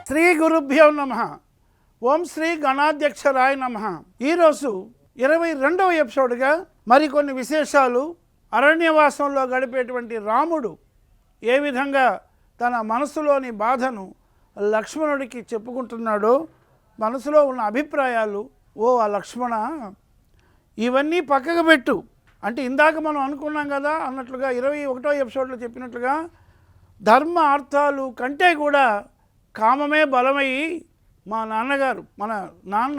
శ్రీ గురుభ్యో నమః. ఓం శ్రీ గణాధ్యక్షరాయ నమః. ఈరోజు 22వ ఎపిసోడ్గా మరికొన్ని విశేషాలు, అరణ్యవాసంలో గడిపేటువంటి రాముడు ఏ విధంగా తన మనసులోని బాధను లక్ష్మణుడికి చెప్పుకుంటున్నాడో, మనసులో ఉన్న అభిప్రాయాలు, ఓ ఆ లక్ష్మణ ఇవన్నీ పక్కకు పెట్టు అంటే, ఇందాక మనం అనుకున్నాం కదా అన్నట్లుగా 21వ ఎపిసోడ్లో చెప్పినట్లుగా ధర్మ అర్థాలు కంటే కూడా కామమే బలమయ్యి మా నాన్నగారు, మన నాన్న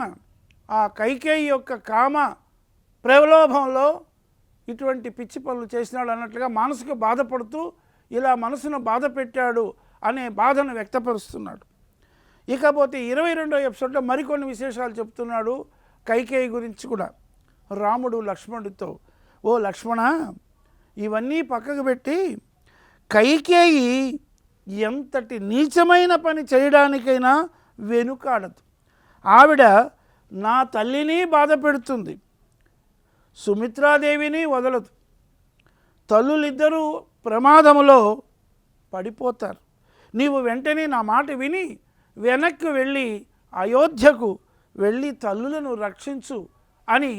ఆ కైకేయి యొక్క కామ ప్రలోభంలో ఇటువంటి పిచ్చి పనులు చేసినాడు అన్నట్లుగా మనసుకు బాధపడుతూ ఇలా మనసును బాధ పెట్టాడు అనే బాధను వ్యక్తపరుస్తున్నాడు. ఇకపోతే 22వ ఎపిసోడ్లో మరికొన్ని విశేషాలు చెప్తున్నాడు కైకేయి గురించి కూడా. రాముడు లక్ష్మణుడితో, ఓ లక్ష్మణ ఇవన్నీ పక్కకు పెట్టి కైకేయి ఎంతటి నీచమైన పని చేయడానికైనా వెనుకాడదు. ఆవిడ నా తల్లిని బాధ పెడుతుంది, సుమిత్రాదేవిని వదలదు. తల్లులిద్దరూ ప్రమాదములో పడిపోతారు. నీవు వెంటనే నా మాట విని వెనక్కి వెళ్ళి అయోధ్యకు వెళ్ళి తల్లులను రక్షించు అని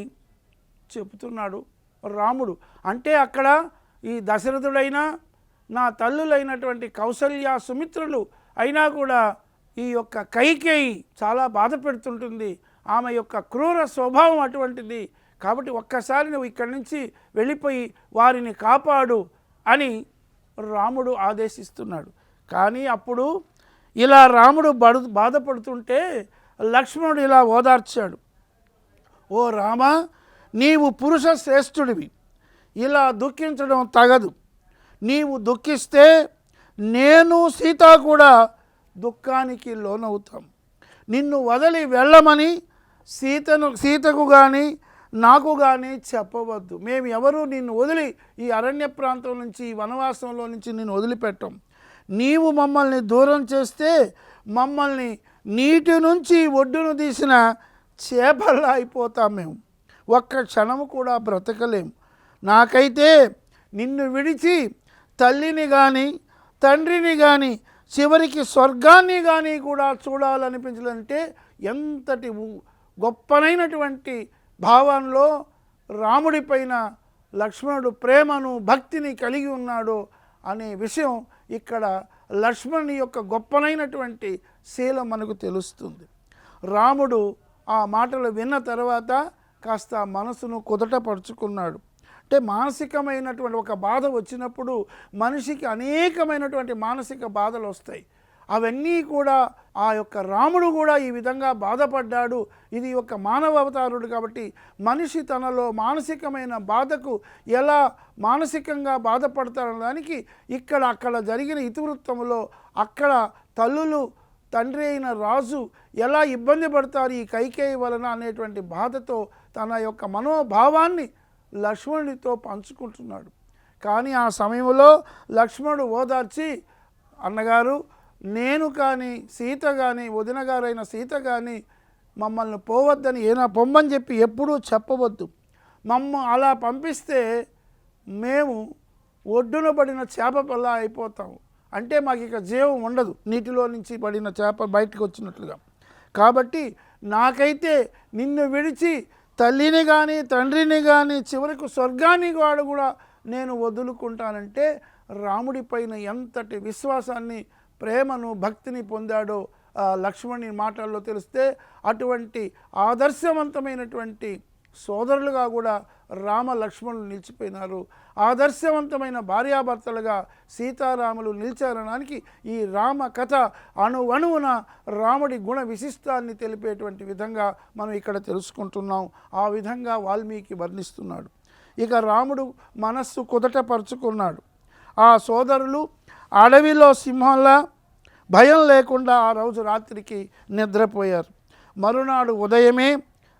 చెబుతున్నాడు రాముడు. అంటే అక్కడ ఈ దశరథుడైనా నా తల్లులైనటువంటి కౌసల్య సుమిత్రులు అయినా కూడా ఈ యొక్క కైకేయి చాలా బాధ పెడుతుంటుంది. ఆమె యొక్క క్రూర స్వభావం అటువంటిది. కాబట్టి ఒక్కసారి నువ్వు ఇక్కడి నుంచి వెళ్ళిపోయి వారిని కాపాడు అని రాముడు ఆదేశిస్తున్నాడు. కానీ అప్పుడు ఇలా రాముడు బాధపడుతుంటే లక్ష్మణుడు ఇలా ఓదార్చాడు. ఓ రామ, నీవు పురుష శ్రేష్ఠుడివి, ఇలా దుఃఖించడం తగదు. నీవు దుఃఖిస్తే నేను సీత కూడా దుఃఖానికి లోనవుతాం. నిన్ను వదిలి వెళ్ళమని సీతకు కానీ నాకు కానీ చెప్పవద్దు. మేము ఎవరు నిన్ను వదిలి ఈ అరణ్య ప్రాంతం నుంచి, ఈ వనవాసంలో నుంచి నిన్ను వదిలిపెట్టాం. నీవు మమ్మల్ని దూరం చేస్తే మమ్మల్ని నీటి నుంచి ఒడ్డును తీసిన చేపల్లా అయిపోతాం. మేము ఒక్క క్షణము కూడా బ్రతకలేము. నాకైతే నిన్ను విడిచి తల్లిని కానీ తండ్రిని కానీ చివరికి స్వర్గాన్ని కానీ కూడా చూడాలనిపించాలంటే ఎంతటి గొప్పనైనటువంటి భావంలో రాముడిపైన లక్ష్మణుడు ప్రేమను భక్తిని కలిగి ఉన్నాడు అనే విషయం ఇక్కడ లక్ష్మణుని యొక్క గొప్పనైనటువంటి శీలం మనకు తెలుస్తుంది. రాముడు ఆ మాటలు విన్న తర్వాత కాస్త మనసును కుదటపరుచుకున్నాడు. అంటే మానసికమైనటువంటి ఒక బాధ వచ్చినప్పుడు మనిషికి అనేకమైనటువంటి మానసిక బాధలు వస్తాయి. అవన్నీ కూడా ఆ యొక్క రాముడు కూడా ఈ విధంగా బాధపడ్డాడు. ఇది ఒక మానవ అవతారుడు కాబట్టి మనిషి తనలో మానసికమైన బాధకు ఎలా మానసికంగా బాధపడతాడనడానికి అక్కడ జరిగిన ఇతివృత్తంలో అక్కడ తల్లులు తండ్రి అయిన రాజు ఎలా ఇబ్బంది పడతారు ఈ కైకేయి వలన అనేటువంటి బాధతో తన యొక్క మనోభావాన్ని లక్ష్మణుడితో పంచుకుంటున్నాడు. కానీ ఆ సమయంలో లక్ష్మణుడు ఓదార్చి, అన్నగారు నేను కానీ సీత కానీ వదిన గారైన సీత కానీ మమ్మల్ని పోవద్దని పొమ్మని చెప్పి ఎప్పుడూ చెప్పవద్దు. అలా పంపిస్తే మేము ఒడ్డున పడిన చేప పిల్ల అయిపోతాము. అంటే మాకు ఇక జీవం ఉండదు, నీటిలో నుంచి పడిన చేప బయటకు వచ్చినట్లుగా. కాబట్టి నాకైతే నిన్ను విడిచి తల్లిని కానీ తండ్రిని కానీ చివరికి స్వర్గాన్ని వాడు కూడా నేను వదులుకుంటానంటే రాముడి పైన ఎంతటి విశ్వాసాన్ని, ప్రేమను, భక్తిని పొందాడో లక్ష్మణుని మాటల్లో తెలిస్తే అటువంటి ఆదర్శవంతమైనటువంటి సోదరులుగా కూడా రామ లక్ష్మణులు నిలిచిపోయినారు. ఆదర్శవంతమైన భార్యాభర్తలుగా సీతారాములు నిలిచారనడానికి ఈ రామ కథ అణువణువున రాముడి గుణ విశిష్టాన్ని తెలిపేటువంటి విధంగా మనం ఇక్కడ తెలుసుకుంటున్నాం. ఆ విధంగా వాల్మీకి వర్ణిస్తున్నాడు. ఇక రాముడు మనస్సు కుదటపరుచుకున్నాడు. ఆ సోదరులు అడవిలో సింహంలా భయం లేకుండా ఆ రోజు రాత్రికి నిద్రపోయారు. మరునాడు ఉదయమే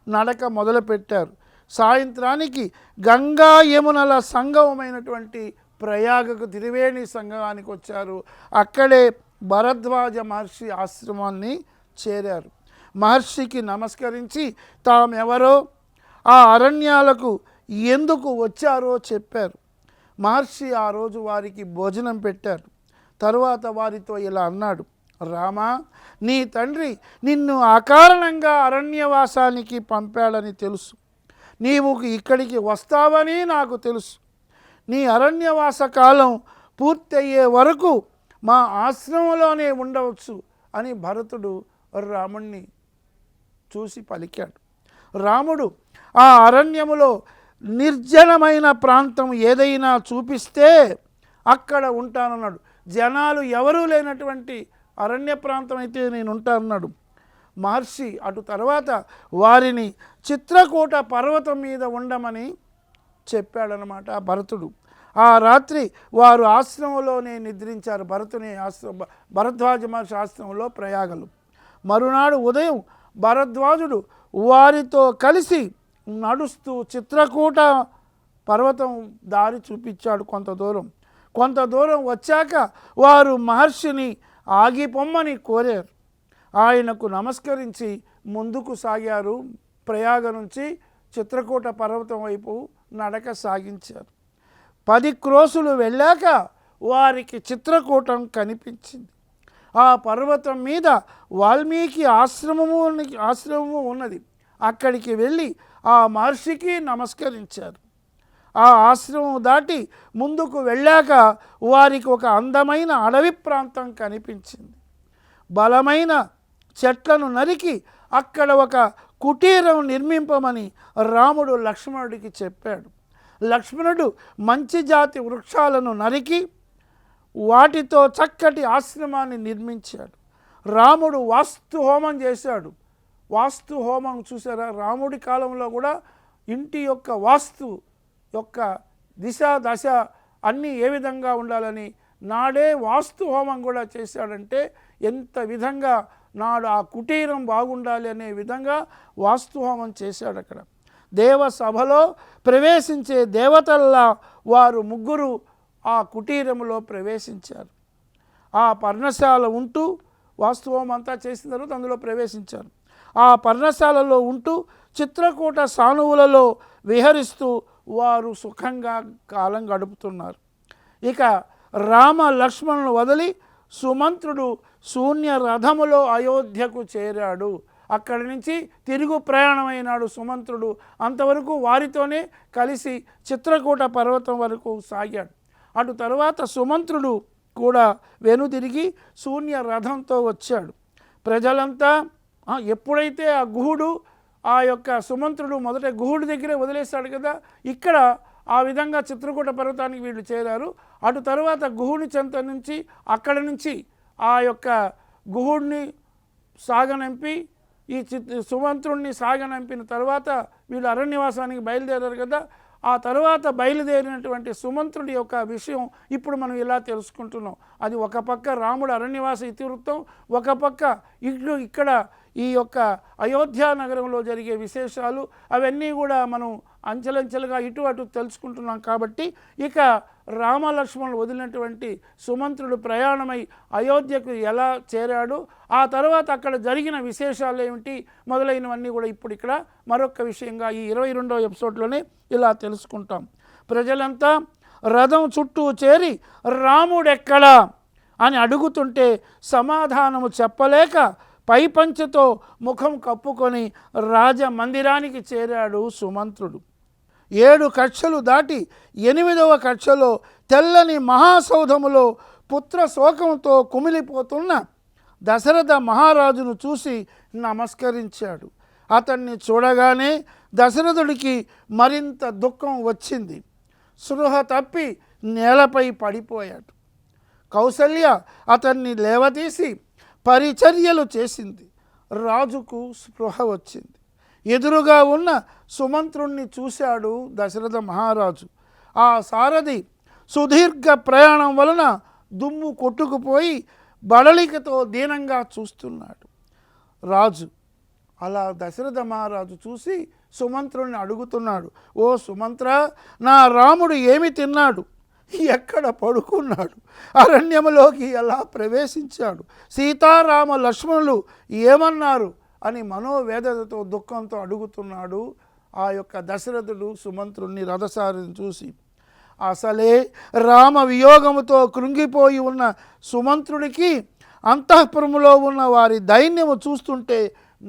నడక మొదలుపెట్టారు. సాయంత్రానికి గంగా యమునల సంగమమైనటువంటి ప్రయాగకు త్రివేణి సంగమానికి వచ్చారు. అక్కడే భరద్వాజ మహర్షి ఆశ్రమాన్ని చేరారు. మహర్షికి నమస్కరించి తామెవరో ఆ అరణ్యాలకు ఎందుకు వచ్చారో చెప్పారు. మహర్షి ఆ రోజు వారికి భోజనం పెట్టారు. తరువాత వారితో ఇలా అన్నాడు, రామా, నీ తండ్రి నిన్ను అకారణంగా అరణ్యవాసానికి పంపాడని తెలుసు. నీవు ఇక్కడికి వస్తావని నాకు తెలుసు. నీ అరణ్యవాస కాలం పూర్తయ్యే వరకు మా ఆశ్రమంలోనే ఉండవచ్చు అని భరతుడు రాముణ్ణి చూసి పలికాడు. రాముడు ఆ అరణ్యములో నిర్జనమైన ప్రాంతం ఏదైనా చూపిస్తే అక్కడ ఉంటానన్నాడు. జనాలు ఎవరూ లేనటువంటి అరణ్య ప్రాంతం అయితే నేను ఉంటానన్నాడు మహర్షి. అటు తర్వాత వారిని చిత్రకూట పర్వతం మీద ఉండమని చెప్పాడనమాట భరతుడు. ఆ రాత్రి వారు ఆశ్రమంలోనే నిద్రించారు. భరద్వాజ మహర్షి ఆశ్రమంలో ప్రయాగలు. మరునాడు ఉదయం భరద్వాజుడు వారితో కలిసి నడుస్తూ చిత్రకూట పర్వతం దారి చూపించాడు. కొంత దూరం వచ్చాక వారు మహర్షిని ఆగిపోమ్మని కోరారు. ఆయనకు నమస్కరించి ముందుకు సాగారు. ప్రయాగ నుంచి చిత్రకూట పర్వతం వైపు నడక సాగించారు. 10 క్రోసులు వెళ్ళాక వారికి చిత్రకూటం కనిపించింది. ఆ పర్వతం మీద వాల్మీకి ఆశ్రమము ఉన్నది. అక్కడికి వెళ్ళి ఆ మహర్షికి నమస్కరించారు. ఆ ఆశ్రమం దాటి ముందుకు వెళ్ళాక వారికి ఒక అందమైన అడవి ప్రాంతం కనిపించింది. బలమైన చెట్లను నరికి అక్కడ ఒక కుటీరం నిర్మింపమని రాముడు లక్ష్మణుడికి చెప్పాడు. లక్ష్మణుడు మంచి జాతి వృక్షాలను నరికి వాటితో చక్కటి ఆశ్రమాన్ని నిర్మించాడు. రాముడు వాస్తు హోమం చేశాడు. వాస్తు హోమం చూసారా? రాముడి కాలంలో కూడా ఇంటి యొక్క వాస్తు యొక్క దిశ దశ అన్నీ ఏ విధంగా ఉండాలని నాడే వాస్తు హోమం కూడా చేశాడంటే ఎంత విధంగా నాడు ఆ కుటీరం బాగుండాలి అనే విధంగా వాస్తు హోమం చేశాడు. అక్కడ దేవసభలో ప్రవేశించే దేవతల్లా వారు ముగ్గురు ఆ కుటీరంలో ప్రవేశించారు. ఆ పర్ణశాల ఉంటూ వాస్తవం అంతా చేసిన తర్వాత అందులో ప్రవేశించారు. ఆ పర్ణశాలలో ఉంటూ చిత్రకూట సానువులలో విహరిస్తూ వారు సుఖంగా కాలం గడుపుతున్నారు. ఇక రామ లక్ష్మణులను వదిలి సుమంత్రుడు శూన్య రథములో అయోధ్యకు చేరాడు. అక్కడి నుంచి తిరుగు ప్రయాణమైనాడు సుమంత్రుడు. అంతవరకు వారితోనే కలిసి చిత్రకూట పర్వతం వరకు సాగాడు. అటు తర్వాత సుమంత్రుడు కూడా వెనుదిరిగి శూన్య రథంతో వచ్చాడు. ప్రజలంతా ఎప్పుడైతే ఆ గుహుడు ఆ యొక్క సుమంత్రుడు మొదట గుహుడి దగ్గరే వదిలేస్తాడు కదా, ఇక్కడ ఆ విధంగా చిత్రకూట పర్వతానికి వీళ్ళు చేరారు. అటు తర్వాత గుహుడి చెంత నుంచి అక్కడి నుంచి ఆ యొక్క గుహుడిని సాగనంపి ఈ సుమంత్రుడిని సాగనంపిన తర్వాత వీళ్ళు అరణ్యవాసానికి బయలుదేరారు కదా. ఆ తర్వాత బయలుదేరినటువంటి సుమంత్రుడి యొక్క విషయం ఇప్పుడు మనం ఇలా తెలుసుకుంటున్నాం. అది ఒక పక్క రాముడు అరణ్యవాస ఇతివృత్తం, ఒక పక్క ఇక్కడ ఈ యొక్క అయోధ్య నగరంలో జరిగే విశేషాలు అవన్నీ కూడా మనం అంచెలంచెలుగా ఇటు అటు తెలుసుకుంటున్నాం. కాబట్టి ఇక రామలక్ష్మణులు వదిలినటువంటి సుమంత్రుడు ప్రయాణమై అయోధ్యకు ఎలా చేరాడు, ఆ తర్వాత అక్కడ జరిగిన విశేషాలు ఏమిటి మొదలైనవన్నీ కూడా ఇప్పుడు ఇక్కడ మరొక విషయంగా ఈ 22వ ఎపిసోడ్లోనే ఇలా తెలుసుకుంటాం. ప్రజలంతా రథం చుట్టూ చేరి రాముడెక్కడా అని అడుగుతుంటే సమాధానము చెప్పలేక పైపంచతో ముఖం కప్పుకొని రాజమందిరానికి చేరాడు సుమంత్రుడు. 7 కక్షలు దాటి 8వ కక్షలో తెల్లని మహాసౌధములో పుత్ర శోకంతో కుమిలిపోతున్న దశరథ మహారాజును చూసి నమస్కరించాడు. అతన్ని చూడగానే దశరథుడికి మరింత దుఃఖం వచ్చింది. స్పృహ తప్పి నేలపై పడిపోయాడు. కౌసల్య అతన్ని లేవదీసి పరిచర్యలు చేసింది. రాజుకు స్పృహ వచ్చింది. ఎదురుగా ఉన్న సుమంత్రుణ్ణి చూశాడు దశరథ మహారాజు. ఆ సారథి సుదీర్ఘ ప్రయాణం వలన దుమ్ము కొట్టుకుపోయి బడలికతో దీనంగా చూస్తున్నాడు. రాజు అలా దశరథ మహారాజు చూసి సుమంత్రుణ్ణి అడుగుతున్నాడు, ఓ సుమంత్ర, నా రాముడు ఏమి తిన్నాడు, ఎక్కడ పడుకున్నాడు, అరణ్యములోకి ఎలా ప్రవేశించాడు, సీతారామ లక్ష్మణులు ఏమన్నారు అని మనోవేదనతో దుఃఖంతో అడుగుతున్నాడు ఆ యొక్క దశరథుడు సుమంత్రుణ్ణి రథసారిని చూసి. అసలే రామ వియోగముతో కృంగిపోయి ఉన్న సుమంత్రుడికి అంతఃపురములో ఉన్న వారి దైన్యము చూస్తుంటే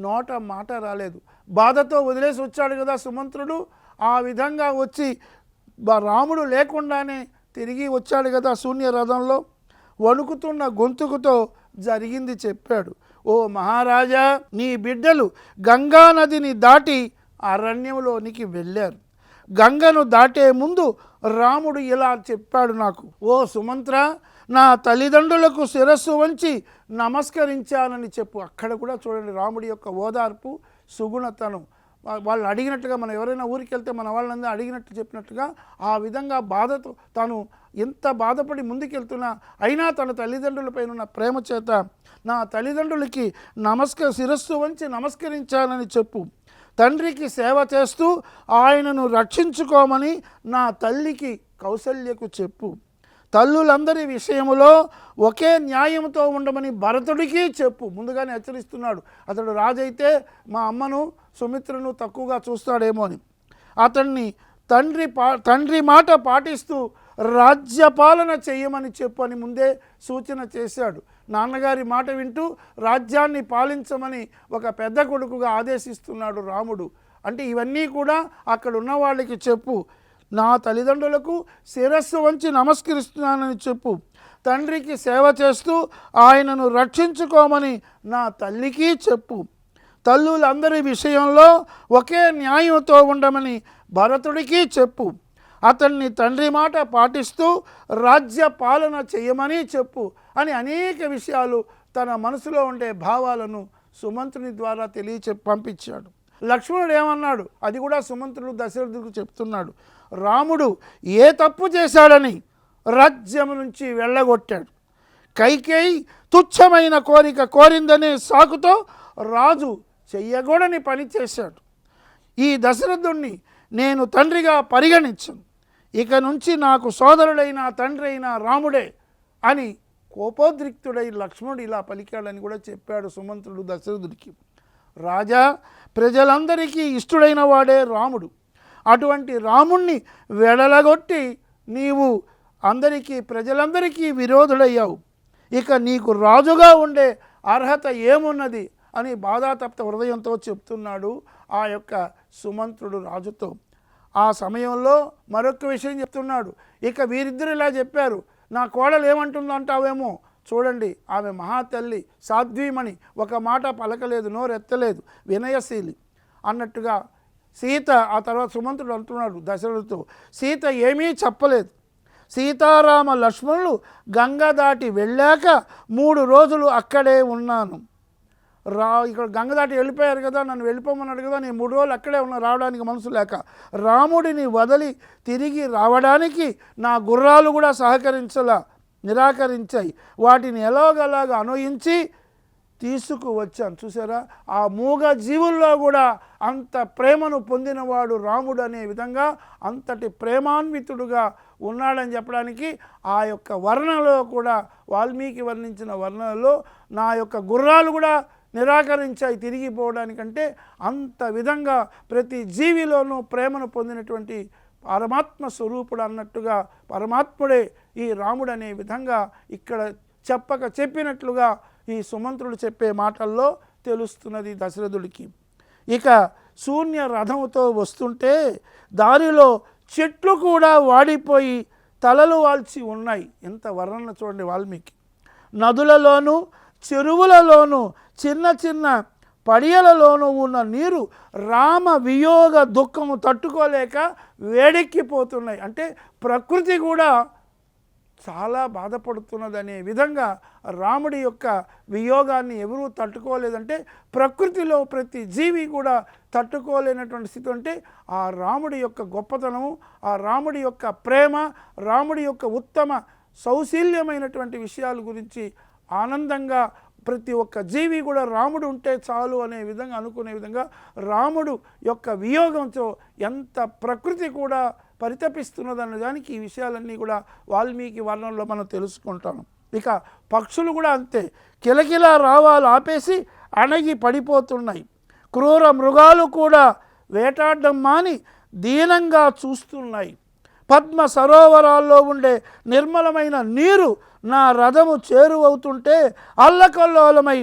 నోట మాట రాలేదు. బాధతో వదిలేసి వచ్చాడు కదా సుమంత్రుడు. ఆ విధంగా వచ్చి రాముడు లేకుండానే తిరిగి వచ్చాడు కదా శూన్య రథంలో. వణుకుతున్న గొంతుకుతో జరిగింది చెప్పాడు. ఓ మహారాజా, నీ బిడ్డలు గంగా నదిని దాటి అరణ్యంలోనికి వెళ్ళారు. గంగను దాటే ముందు రాముడు ఇలా చెప్పాడు నాకు, ఓ సుమంత్ర, నా తల్లిదండ్రులకు శిరస్సు వంచి నమస్కరించానని చెప్పు. అక్కడ కూడా చూడండి రాముడి యొక్క ఓదార్పు, సుగుణతనం. వాళ్ళు అడిగినట్టుగా, మనం ఎవరైనా ఊరికి వెళ్తే మన వాళ్ళందరూ అడిగినట్టు చెప్పినట్టుగా ఆ విధంగా బాధతో తాను ఎంత బాధపడి ముందుకెళ్తున్నా అయినా తన తల్లిదండ్రులపైన ఉన్న ప్రేమ చేత నా తల్లిదండ్రులకి శిరస్సు వంచి నమస్కరించానని చెప్పు. తండ్రికి సేవ చేస్తూ ఆయనను రక్షించుకోమని నా తల్లికి కౌసల్యకు చెప్పు. తల్లులందరి విషయములో ఒకే న్యాయంతో ఉండమని భరతుడికి చెప్పు. ముందుగానే హెచ్చరిస్తున్నాడు. అతడు రాజైతే మా అమ్మను సుమిత్రను తక్కువగా చూస్తాడేమో అని. అతన్ని తండ్రి మాట పాటిస్తూ రాజ్యపాలన చేయమని చెప్పు అని ముందే సూచన చేశాడు. నాన్నగారి మాట వింటూ రాజ్యాన్ని పాలించమని ఒక పెద్ద కొడుకుగా ఆదేశిస్తున్నాడు రాముడు. అంటే ఇవన్నీ కూడా అక్కడ ఉన్న వాళ్ళకి చెప్పు. నా తల్లిదండ్రులకు శిరస్సు వంచి నమస్కరిస్తున్నానని చెప్పు. తండ్రికి సేవ చేస్తూ ఆయనను రక్షించుకోమని నా తల్లికి చెప్పు. తల్లులందరి విషయంలో ఒకే న్యాయంతో ఉండమని భరతుడికి చెప్పు. అతన్ని తండ్రి మాట పాటిస్తూ రాజ్య పాలన చేయమని చెప్పు అని అనేక విషయాలు తన మనసులో ఉండే భావాలను సుమంత్రుని ద్వారా పంపించాడు. లక్ష్మణుడు ఏమన్నాడు అది కూడా సుమంత్రుడు దశరథుడికి చెప్తున్నాడు. రాముడు ఏ తప్పు చేశాడని రాజ్యం నుంచి వెళ్ళగొట్టాడు. కైకేయి తుచ్చమైన కోరిక కోరిందనే సాకుతో రాజు చెయ్యకూడని పని చేశాడు. ఈ దశరథుణ్ణి నేను తండ్రిగా పరిగణించను. ఇక నుంచి నాకు సోదరుడైన తండ్రి అయిన రాముడే అని కోపోద్రిక్తుడై లక్ష్మణుడు ఇలా పలికాడని కూడా చెప్పాడు సుమంత్రుడు దశరథుడికి. రాజా, ప్రజలందరికీ ఇష్టడైన వాడే రాముడు. అటువంటి రాముణ్ణి వెడలగొట్టి నీవు ప్రజలందరికీ విరోధుడయ్యావు. ఇక నీకు రాజుగా ఉండే అర్హత ఏమున్నది అని బాధాతప్త హృదయంతో చెప్తున్నాడు ఆ యొక్క సుమంత్రుడు రాజుతో. ఆ సమయంలో మరొక విషయం చెప్తున్నాడు. ఇక వీరిద్దరు ఇలా చెప్పారు, నా కోడలు ఏమంటుందో అంటావేమో, చూడండి ఆమె మహాతల్లి సాధ్వీమణి, ఒక మాట పలకలేదు, నోరెత్తలేదు, వినయశీలి అన్నట్టుగా. సీత, ఆ తర్వాత సుమంత్రుడు అంటున్నాడు దశరథుడితో, సీత ఏమీ చెప్పలేదు. సీతారామ లక్ష్మణులు గంగ దాటి వెళ్ళాక 3 రోజులు అక్కడే ఉన్నాను. ఇక్కడ గంగ దాటి వెళ్ళిపోయారు కదా, నన్ను వెళ్ళిపోమన్నాడు కదా, నేను 3 రోజులు అక్కడే ఉన్నా, రావడానికి మనసు లేక. రాముడిని వదిలి తిరిగి రావడానికి నా గుర్రాలు కూడా నిరాకరించాయి. వాటిని ఎలాగలాగా అనుయించి తీసుకువచ్చాను. చూసారా, ఆ మూగ జీవుల్లో కూడా అంత ప్రేమను పొందినవాడు రాముడు అనే విధంగా అంతటి ప్రేమాన్వితుడుగా ఉన్నాడని చెప్పడానికి ఆ యొక్క వర్ణనలో కూడా, వాల్మీకి వర్ణించిన వర్ణనలో నా యొక్క గుర్రాలు కూడా నిరాకరించాయి తిరిగిపోవడానికంటే, అంత విధంగా ప్రతి జీవిలోనూ ప్రేమను పొందినటువంటి పరమాత్మ స్వరూపుడు అన్నట్టుగా పరమాత్ముడే ఈ రాముడు అనే విధంగా ఇక్కడ చెప్పినట్లుగా ఈ సుమంత్రుడు చెప్పే మాటల్లో తెలుస్తున్నది దశరథుడికి. ఇక శూన్య రథముతో వస్తుంటే దారిలో చెట్లు కూడా వాడిపోయి తలలు వాల్చి ఉన్నాయి. ఎంత వర్ణన చూడండి వాల్మీకి. నదులలోనూ చెరువులలోనూ చిన్న చిన్న పడియలలోనూ ఉన్న నీరు రామ వియోగ దుఃఖము తట్టుకోలేక వేడెక్కిపోతున్నాయి. అంటే ప్రకృతి కూడా చాలా బాధపడుతున్నదనే విధంగా రాముడి యొక్క వియోగాన్ని ఎవరూ తట్టుకోలేదంటే, ప్రకృతిలో ప్రతి జీవి కూడా తట్టుకోలేనటువంటి స్థితి. అంటే ఆ రాముడి యొక్క గొప్పతనము, ఆ రాముడి యొక్క ప్రేమ, రాముడి యొక్క ఉత్తమ సౌశీల్యమైనటువంటి విషయాల గురించి ఆనందంగా ప్రతి ఒక్క జీవి కూడా రాముడు ఉంటే చాలు అనే విధంగా అనుకునే విధంగా రాముడు యొక్క వియోగంతో ఎంత ప్రకృతి కూడా పరితపిస్తున్నదన్న దానికి ఈ విషయాలన్నీ కూడా వాల్మీకి వర్ణంలో మనం తెలుసుకుంటాము. ఇక పక్షులు కూడా అంతే, కిలకిలా రావాలు ఆపేసి అణగి పడిపోతున్నాయి. క్రూర మృగాలు కూడా వేటాడడం మాని దీనంగా చూస్తున్నాయి. పద్మ సరోవరాల్లో ఉండే నిర్మలమైన నీరు నా రథము చేరువవుతుంటే అల్లకల్లోలమై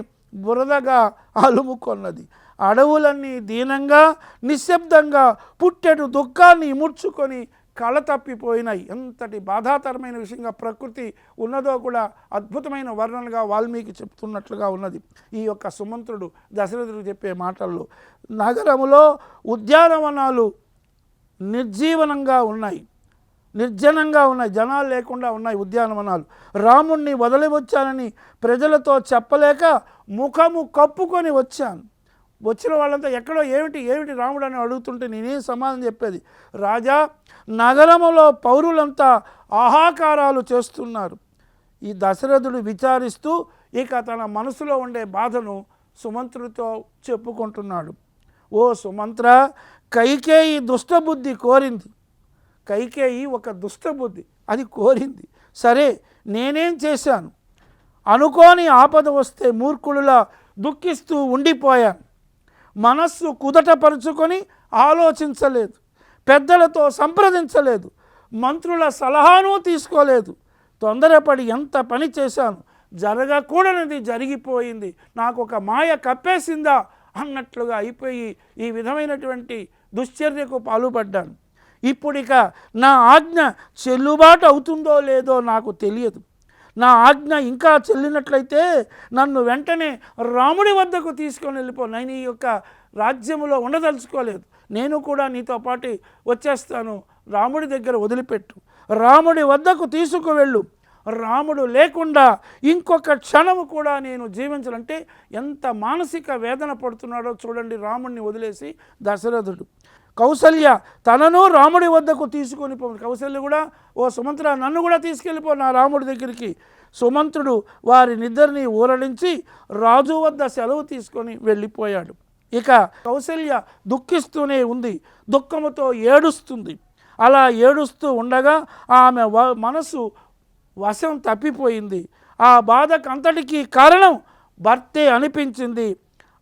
బురదగా అలుముకొన్నది. అడవులన్నీ దీనంగా నిశ్శబ్దంగా పుట్టెడు దుఃఖాన్ని ఇముడ్చుకొని కళ తప్పిపోయినాయి. ఎంతటి బాధాకరమైన విషయంగా ప్రకృతి ఉన్నదో కూడా అద్భుతమైన వర్ణనగా వాల్మీకి చెప్తున్నట్లుగా ఉన్నది ఈ యొక్క సుమంత్రుడు దశరథుడు చెప్పే మాటల్లో. నగరములో ఉద్యానవనాలు నిర్జీవనంగా ఉన్నాయి, నిర్జనంగా ఉన్నాయి, జనాలు లేకుండా ఉన్నాయి ఉద్యానవనాలు. రాముణ్ణి వదిలి వచ్చానని ప్రజలతో చెప్పలేక ముఖము కప్పుకొని వచ్చాను. వచ్చిన వాళ్ళంతా ఎక్కడో ఏమిటి ఏమిటి రాముడు అని అడుగుతుంటే నేనేం సమాధానం చెప్పేది? రాజా, నగరములో పౌరులంతా ఆహాకారాలు చేస్తున్నారు. ఈ దశరథుడు విచారిస్తూ ఇక తన మనసులో ఉండే బాధను సుమంత్రుడితో చెప్పుకుంటున్నాడు. ఓ సుమంత్ర, కైకేయి దుష్టబుద్ధి కోరింది. కైకేయి ఒక దుష్టబుద్ధి అది కోరింది. సరే, నేనేం చేశాను? అనుకోని ఆపద వస్తే మూర్ఖుడులా దుఃఖిస్తూ ఉండిపోయాను. మనస్సు కుదటపరుచుకొని ఆలోచించలేదు, పెద్దలతో సంప్రదించలేదు, మంత్రుల సలహాను తీసుకోలేదు. తొందరపడి ఎంత పని చేశాను, జరగకూడనిది జరిగిపోయింది, నాకు ఒక మాయ కప్పేసిందా అన్నట్లుగా అయిపోయి ఈ విధమైనటువంటి దుశ్చర్యకు పాల్పడ్డాను. ఇప్పుడిక నా ఆజ్ఞ చెల్లుబాటు అవుతుందో లేదో నాకు తెలియదు. నా ఆజ్ఞ ఇంకా చెల్లినట్లయితే నన్ను వెంటనే రాముడి వద్దకు తీసుకొని వెళ్ళిపో. నేను ఈ యొక్క రాజ్యములో ఉండదలుచుకోలేదు, నేను కూడా నీతో పాటు వచ్చేస్తాను. రాముడి దగ్గర వదిలిపెట్టు, రాముడి వద్దకు తీసుకువెళ్ళు. రాముడు లేకుండా ఇంకొక క్షణము కూడా నేను జీవించాలంటే ఎంత మానసిక వేదన పడుతున్నాడో చూడండి రాముడిని వదిలేసి దశరథుడు. కౌసల్య తనను రాముడి వద్దకు తీసుకొని పో. కౌసల్య కూడా, ఓ సుమంత్ర, నన్ను కూడా తీసుకెళ్ళిపో నా రాముడి దగ్గరికి. సుమంత్రుడు వారినిద్దరిని ఊరడించి రాజు వద్ద సెలవు తీసుకొని వెళ్ళిపోయాడు. ఇక కౌసల్య దుఃఖిస్తూనే ఉంది, దుఃఖముతో ఏడుస్తుంది. అలా ఏడుస్తూ ఉండగా ఆమె మనసు వశం తప్పిపోయింది. ఆ బాధకంతటికీ కారణం భర్తే అనిపించింది.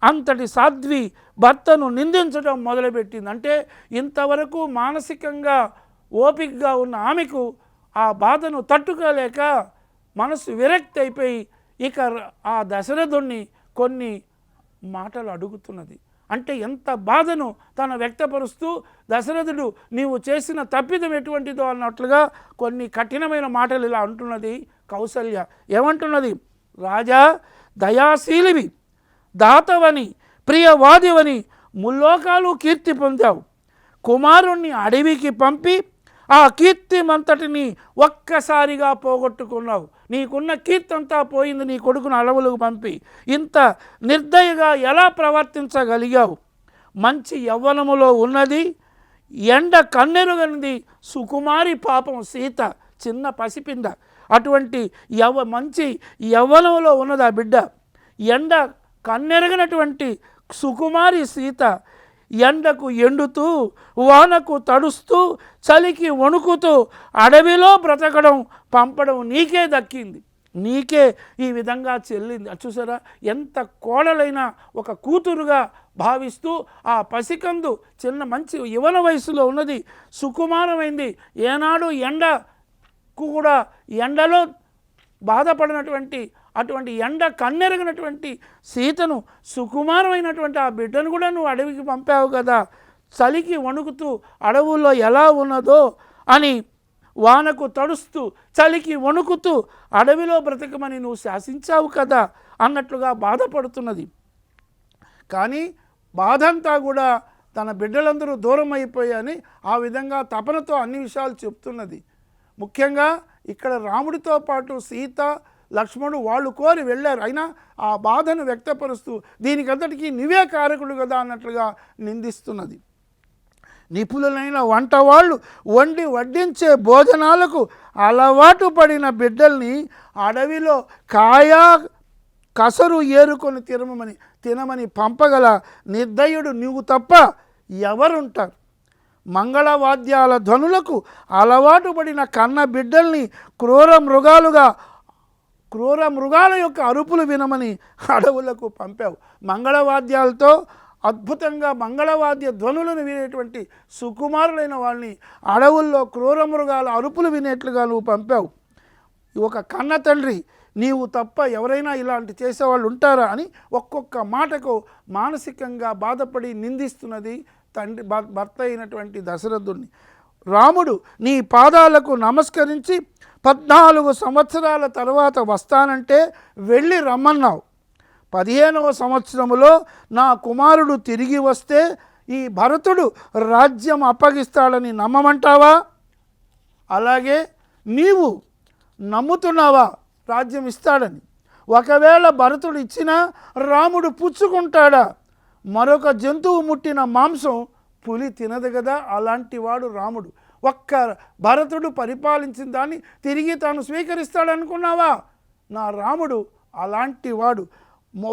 అంతటి సాధ్వి భర్తను నిందించడం మొదలుపెట్టింది. అంటే ఇంతవరకు మానసికంగా ఓపికగా ఉన్న ఆమెకు ఆ బాధను తట్టుకోలేక మనసు విరక్తి అయిపోయి ఇక ఆ దశరథుణ్ణి కొన్ని మాటలు అడుగుతున్నది. అంటే ఎంత బాధను తను వ్యక్తపరుస్తూ దశరథుడు నీవు చేసిన తప్పిదం ఎటువంటిదో అన్నట్లుగా కొన్ని కఠినమైన మాటలు ఇలా అంటున్నది కౌసల్య. ఏమంటున్నది? రాజా, దయాశీలివి, దాతవని, ప్రియవాదివని ముల్లోకాలు కీర్తి పొందావు. కుమారుణ్ణి అడవికి పంపి ఆ కీర్తిమంతటిని ఒక్కసారిగా పోగొట్టుకున్నావు. నీకున్న కీర్తి అంతా పోయింది నీ కొడుకును అడవులకు పంపి. ఇంత నిర్దయగా ఎలా ప్రవర్తించగలిగావు? మంచి యవ్వనములో ఉన్నది, ఎండ కన్నెరుగనిది సుకుమారి పాపం సీత, చిన్న పసిపింద. అటువంటి మంచి యవ్వనంలో ఉన్నది ఆ బిడ్డ. ఎండ కన్నెరగనటువంటి సుకుమారి సీత ఎండకు ఎండుతూ, వానకు తడుస్తూ, చలికి వణుకుతూ అడవిలో బ్రతకడం, పంపడం నీకే దక్కింది, నీకే ఈ విధంగా చెల్లింది. చూసారా, ఎంత కోడలైన ఒక కూతురుగా భావిస్తూ ఆ పసికందు చిన్న మంచి యువన వయసులో ఉన్నది, సుకుమారమైంది. ఏనాడు ఎండకు కూడా ఎండలో బాధపడినటువంటి అటువంటి ఎండ కన్నెరగినటువంటి సీతను, సుకుమారమైనటువంటి ఆ బిడ్డను కూడా నువ్వు అడవికి పంపావు కదా. చలికి వణుకుతూ అడవుల్లో ఎలా ఉన్నదో అని, వానకు తడుస్తూ చలికి వణుకుతూ అడవిలో బ్రతకమని నువ్వు శాసించావు కదా అన్నట్లుగా బాధపడుతున్నది. కానీ బాధంతా కూడా తన బిడ్డలందరూ దూరం అయిపోయాయని ఆ విధంగా తపనతో అన్ని విషయాలు చెప్తున్నది. ముఖ్యంగా ఇక్కడ రాముడితో పాటు సీత, లక్ష్మణుడు వాళ్ళు కోరి వెళ్ళారు. అయినా ఆ బాధను వ్యక్తపరుస్తూ దీనికంతటికీ నువ్వే కారకుడు కదా అన్నట్లుగా నిందిస్తున్నది. నిపుణులైన వంట వాళ్ళు వండి వడ్డించే భోజనాలకు అలవాటు పడిన బిడ్డల్ని అడవిలో కాయా కసరు ఏరుకొని తినమని పంపగల నిర్దయుడు నువ్వు తప్ప ఎవరుంటారు? మంగళవాద్యాల ధ్వనులకు అలవాటు పడిన కన్న బిడ్డల్ని క్రూర మృగాల యొక్క అరుపులు వినమని అడవులకు పంపావు. మంగళవాద్యాలతో అద్భుతంగా మంగళవాద్య ధ్వనులను వినేటువంటి సుకుమారులైన వాళ్ళని అడవుల్లో క్రూర మృగాల అరుపులు వినేట్లుగా నువ్వు పంపావు. ఒక కన్న తండ్రి నీవు తప్ప ఎవరైనా ఇలాంటి చేసేవాళ్ళు ఉంటారా అని ఒక్కొక్క మాటకు మానసికంగా బాధపడి నిందిస్తున్నది తండ్రి భర్త అయినటువంటి దశరథుడిని. రాముడు నీ పాదాలకు నమస్కరించి 14 సంవత్సరాల తర్వాత వస్తానంటే వెళ్ళి రమ్మన్నావు. 15వ సంవత్సరములో నా కుమారుడు తిరిగి వస్తే ఈ భరతుడు రాజ్యం అప్పగిస్తాడని నమ్మమంటావా? అలాగే నీవు నమ్ముతున్నావా రాజ్యం ఇస్తాడని? ఒకవేళ భరతుడు ఇచ్చినా రాముడు పుచ్చుకుంటాడా? మరొక జంతువు ముట్టిన మాంసం పులి తినదు కదా, అలాంటి వాడు రాముడు. ఒక్క భరతుడు పరిపాలించిన దాన్ని తిరిగి తాను స్వీకరిస్తాడనుకున్నావా? నా రాముడు అలాంటి వాడు.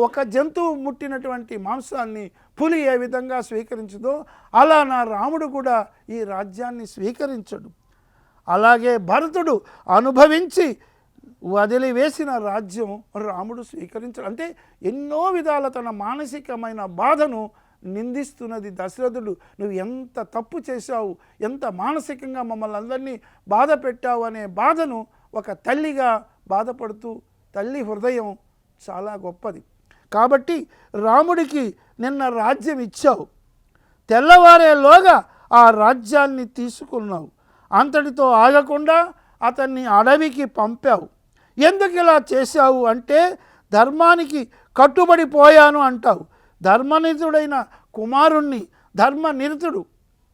ఒక జంతువు ముట్టినటువంటి మాంసాన్ని పులి ఏ విధంగా స్వీకరించదో అలా నా రాముడు కూడా ఈ రాజ్యాన్ని స్వీకరించడు. అలాగే భరతుడు అనుభవించి వదిలివేసిన రాజ్యం రాముడు స్వీకరించడు. అంటే ఎన్నో విధాల తన మానసికమైన బాధను నిందిస్తున్నది దశరథుడు. నువ్వు ఎంత తప్పు చేశావు, ఎంత మానసికంగా మమ్మల్ని అందరినీ బాధ పెట్టావు అనే బాధను ఒక తల్లిగా బాధపడుతూ, తల్లి హృదయం చాలా గొప్పది కాబట్టి రాముడికి నిన్న రాజ్యం ఇచ్చావు, తెల్లవారేలోగా ఆ రాజ్యాన్ని తీసుకున్నావు. అంతటితో ఆగకుండా అతన్ని అడవికి పంపావు. ఎందుకు ఇలా చేశావు అంటే ధర్మానికి కట్టుబడిపోయాను అంటావు. ధర్మనిరుతుడైన కుమారుణ్ణి, ధర్మనిరుతుడు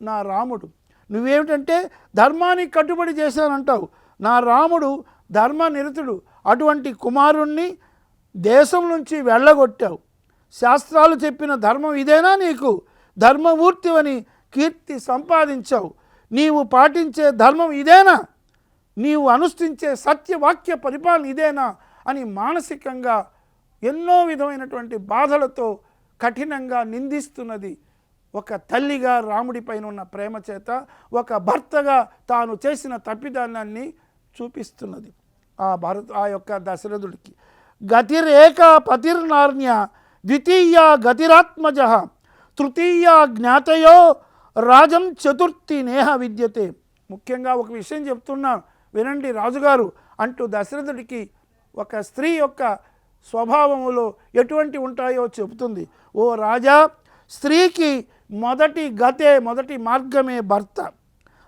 నా రాముడు. నువ్వేమిటంటే ధర్మానికి కట్టుబడి చేశానంటావు. నా రాముడు ధర్మనిరుతుడు. అటువంటి కుమారుణ్ణి దేశం నుంచి వెళ్ళగొట్టావు. శాస్త్రాలు చెప్పిన ధర్మం ఇదేనా? నీకు ధర్మమూర్తివని కీర్తి సంపాదించావు. నీవు పాటించే ధర్మం ఇదేనా? నీవు అనుష్ఠించే సత్యవాక్య పరిపాలన ఇదేనా అని మానసికంగా ఎన్నో విధమైనటువంటి బాధలతో కఠినంగా నిందిస్తున్నది. ఒక తల్లిగా రాముడిపైన ఉన్న ప్రేమ చేత, ఒక భర్తగా తాను చేసిన తప్పిదానాన్ని చూపిస్తున్నది ఆ యొక్క దశరథుడికి. గతిరేక పతిర్నార్య ద్వితీయ గతిరాత్మజ తృతీయ జ్ఞాతయో రాజం చతుర్థి నేహ విద్యతే. ముఖ్యంగా ఒక విషయం చెప్తున్నాను వినండి రాజుగారు అంటూ దశరథుడికి ఒక స్త్రీ యొక్క స్వభావములో ఎటువంటి ఉంటాయో చెబుతుంది. ఓ రాజా, స్త్రీకి మొదటి మార్గమే భర్త,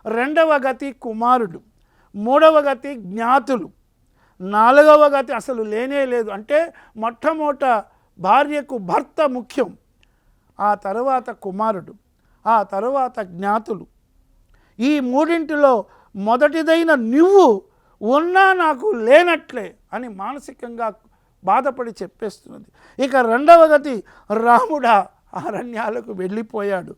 రెండవ గతి కుమారుడు, మూడవ గతి జ్ఞాతులు, నాలుగవ గతి అసలు లేనే లేదు. అంటే మొట్టమొదట భార్యకు భర్త ముఖ్యం, ఆ తర్వాత కుమారుడు, ఆ తర్వాత జ్ఞాతులు. ఈ మూడింటిలో మొదటిదైన నువ్వు ఉన్నా నాకు లేనట్లే అని మానసికంగా బాధపడి చెప్పేస్తున్నది. ఇక రెండవ గతి రాముడా అరణ్యాలకు వెళ్ళిపోయాడు.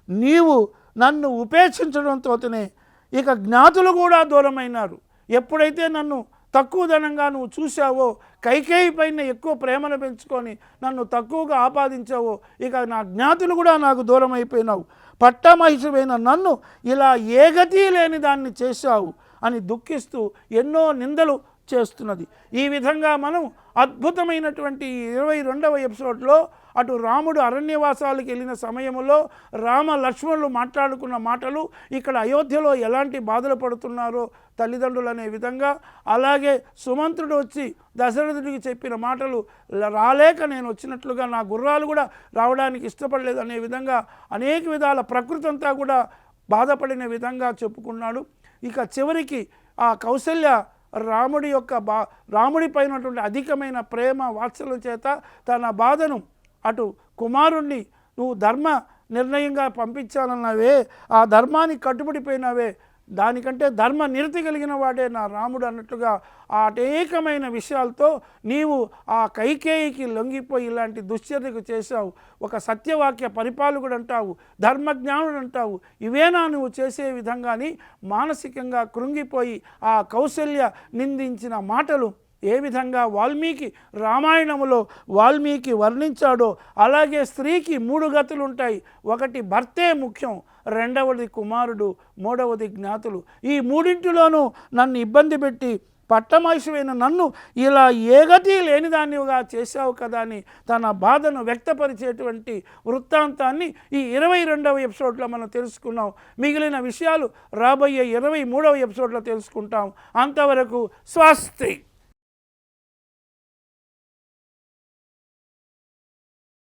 నీవు నన్ను ఉపేక్షించడంతోనే ఇక జ్ఞాతులు కూడా దూరమైనారు. ఎప్పుడైతే నన్ను తక్కువదనంగా నువ్వు చూసావో, కైకేయి పైన ఎక్కువ ప్రేమను పెంచుకొని నన్ను తక్కువగా ఆపాదించావో, ఇక నా జ్ఞాతులు కూడా నాకు దూరం అయిపోయినావు. పట్టమహిషమైన నన్ను ఇలా ఏ గతి లేని దాన్ని చేశావు అని దుఃఖిస్తూ ఎన్నో నిందలు చేస్తున్నది. ఈ విధంగా మనం అద్భుతమైనటువంటి 22వ ఎపిసోడ్లో అటు రాముడు అరణ్యవాసాలకు వెళ్ళిన సమయంలో రామ లక్ష్మణులు మాట్లాడుకున్న మాటలు, ఇక్కడ అయోధ్యలో ఎలాంటి బాధలు పడుతున్నారో తల్లిదండ్రులు అనే విధంగా, అలాగే సుమంత్రుడు వచ్చి దశరథుడికి చెప్పిన మాటలు, రాలేక నేను వచ్చినట్లుగా నా గుర్రాలు కూడా రావడానికి ఇష్టపడలేదు అనే విధంగా అనేక విధాల ప్రకృతి అంతా కూడా బాధపడిన విధంగా చెప్పుకున్నాడు. ఇక చివరికి ఆ కౌసల్య రాముడి పైనటువంటి అధికమైన ప్రేమ వాత్సల్యం చేత తన బాధను అటు కుమారుణ్ణి నువ్వు ధర్మ నిర్ణయంగా పంపించాలన్నావే, ఆ ధర్మానికి కట్టుబడిపోయినావే, దానికంటే ధర్మ నిరతి కలిగిన వాడే నా రాముడు అన్నట్లుగా ఆ అనేకమైన విషయాలతో నీవు ఆ కైకేయికి లొంగిపోయి ఇలాంటి దుశ్చర్యకు చేశావు. ఒక సత్యవాక్య పరిపాలకుడు అంటావు, ధర్మజ్ఞానుడు అంటావు, ఇవేనా నువ్వు చేసే విధంగాని మానసికంగా కృంగిపోయి ఆ కౌసల్య నిందించిన మాటలు ఏ విధంగా వాల్మీకి రామాయణములో వాల్మీకి వర్ణించాడో అలాగే స్త్రీకి 3 గతులు ఉంటాయి. ఒకటి భర్తే ముఖ్యం, రెండవది కుమారుడు, మూడవది జ్ఞాతులు. ఈ మూడింటిలోనూ నన్ను ఇబ్బంది పెట్టి పట్టమహిషమైన నన్ను ఇలా ఏగతి లేనిదానివిగా చేశావు కదా అని తన బాధను వ్యక్తపరిచేటువంటి వృత్తాంతాన్ని ఈ 22వ ఎపిసోడ్లో మనం తెలుసుకున్నాం. మిగిలిన విషయాలు రాబోయే 23వ ఎపిసోడ్లో తెలుసుకుంటాం. అంతవరకు స్వస్తి.